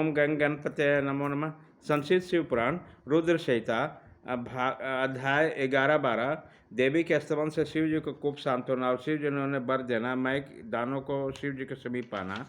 ओम गंग गणपतये नमो नमः। संस्कृत शिव पुराण रुद्र संहिता अध्याय 11-12। देवी के स्तवन से शिव जी को खूब सांत्वना और शिव जी ने उन्हें वर देना, मैं दानों को शिव जी के समीप पाना।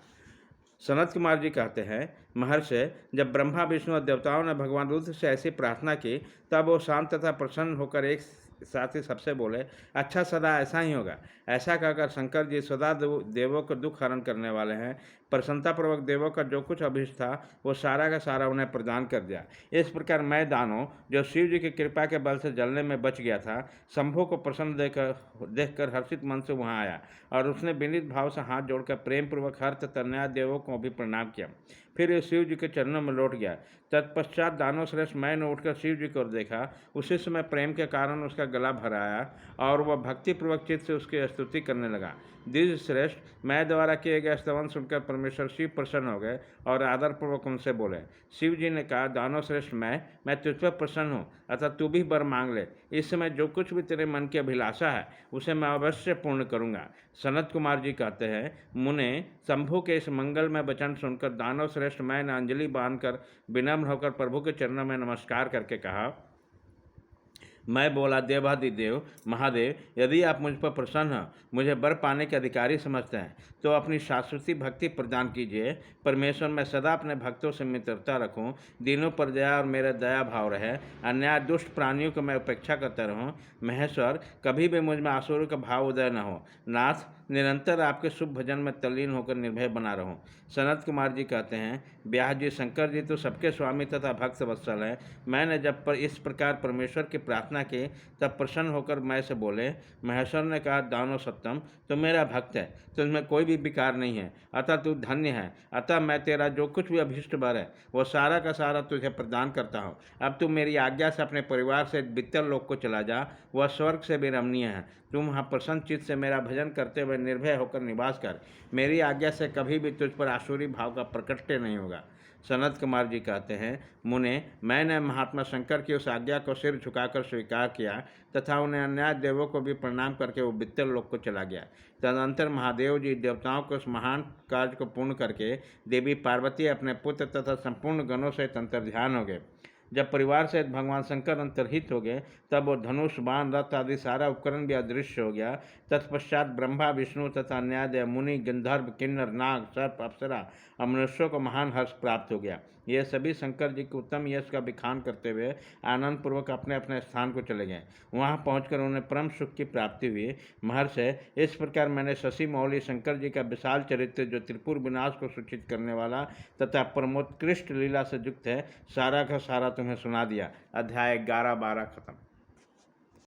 सनत कुमार जी कहते हैं, महर्षि, जब ब्रह्मा विष्णु और देवताओं ने भगवान रुद्र से ऐसी प्रार्थना की तब वो शांत तथा प्रसन्न होकर एक साथ ही सबसे बोले, अच्छा सदा ऐसा ही होगा। ऐसा कहकर शंकर जी सदा देवों को दुख हरण करने वाले हैं। प्रसन्नतापूर्वक देवों का जो कुछ अभिष्ट था वो सारा का सारा उन्हें प्रदान कर दिया। इस प्रकार मैं दानों, जो शिव जी की कृपा के बल से जलने में बच गया था, शंभु को प्रसन्न देखकर हर्षित मन से वहाँ आया और उसने विनीत भाव से हाथ जोड़कर प्रेम पूर्वक हर तन्या देवों को भी प्रणाम किया। फिर ये शिव जी के चरणों में लौट गया। तत्पश्चात दानव श्रेष्ठ मैं ने उठकर शिव जी को देखा। उसी समय प्रेम के कारण उसका गला भर आया और वह भक्तिपूर्वक चित्त से उसकी स्तुति करने लगा। द्विज श्रेष्ठ मैं द्वारा किए गए स्तवन सुनकर परमेश्वर शिव प्रसन्न हो गए और आदरपूर्वक उनसे बोले। शिव जी ने कहा, दानव श्रेष्ठ मैं तुझ पर प्रसन्न हूँ, अतः तू भी वर मांग ले। इस समय जो कुछ भी तेरे मन की अभिलाषा है उसे मैं अवश्य पूर्ण करूँगा। सनत कुमार जी कहते हैं, मुने, शंभु के इस मंगलमय वचन सुनकर दानव श्रेष्ठ मैं ने अंजलि बांधकर विनम्र होकर प्रभु के चरणों में नमस्कार करके कहा, मैं बोला, देवाधिदेव महादेव, यदि आप मुझ पर प्रसन्न हो, मुझे वर पाने के अधिकारी समझते हैं, तो अपनी शाश्वती भक्ति प्रदान कीजिए। परमेश्वर, मैं सदा अपने भक्तों से मित्रता रखूं, दीनों पर दया और मेरा दया भाव रहे, अन्याय दुष्ट प्राणियों को मैं उपेक्षा करता रहूं। महेश्वर, कभी भी मुझ में आसुर का भाव उदय न हो। नाथ, निरंतर आपके शुभ भजन में तल्लीन होकर निर्भय बना रहूं। सनत कुमार जी कहते हैं, व्यास जी, शंकर जी तो सबके स्वामी तथा भक्त वत्सल हैं। मैंने जब पर इस प्रकार परमेश्वर की प्रार्थना की तब प्रसन्न होकर मैं से बोले। महेश्वर ने कहा, दानव सत्तम, तो मेरा भक्त है, तुझमें कोई भी विकार नहीं है, अतः तू धन्य है। अतः मैं तेरा जो कुछ भी अभीष्ट वर है वह सारा का सारा तुझे प्रदान करता हूँ। अब तू मेरी आज्ञा से अपने परिवार से वित्तर लोक को चला जा, वह स्वर्ग से भी रमणीय है। तुम वहाँ प्रसन्न चित्त से मेरा भजन करते हुए निर्भय होकर निवास कर। मेरी आज्ञा से कभी भी तुझ पर आसुरी भाव का प्रकट्य नहीं होगा। सनत कुमार जी कहते हैं, मुने, मैंने महात्मा शंकर की उस आज्ञा को सिर झुकाकर स्वीकार किया तथा उन्हें अन्य देवों को भी प्रणाम करके वो वित्तर लोक को चला गया। तदनंतर महादेव जी देवताओं को उस महान कार्य को पूर्ण करके देवी पार्वती अपने पुत्र तथा संपूर्ण गणों से अंतर्ध्यान हो गए। जब परिवार सहित भगवान शंकर अंतर्हित हो गए तब वो धनुष, बाण, रथ आदि सारा उपकरण भी अदृश्य हो गया। तत्पश्चात ब्रह्मा, विष्णु तथा अन्य देव, मुनि, गंधर्व, किन्नर, नाग, सर्प, अप्सरा और मनुष्यों को महान हर्ष प्राप्त हो गया। ये सभी शंकर जी के उत्तम यश का विखान करते हुए आनंद पूर्वक अपने अपने स्थान को चले गए। वहाँ पहुंचकर उन्हें परम सुख की प्राप्ति हुई। महर्षि, इस प्रकार मैंने शशि मौली शंकर जी का विशाल चरित्र, जो त्रिपुर विनाश को सूचित करने वाला तथा परमोत्कृष्ट लीला से युक्त है, सारा का सारा तुम्हें सुना दिया। अध्याय 11-12 खत्म।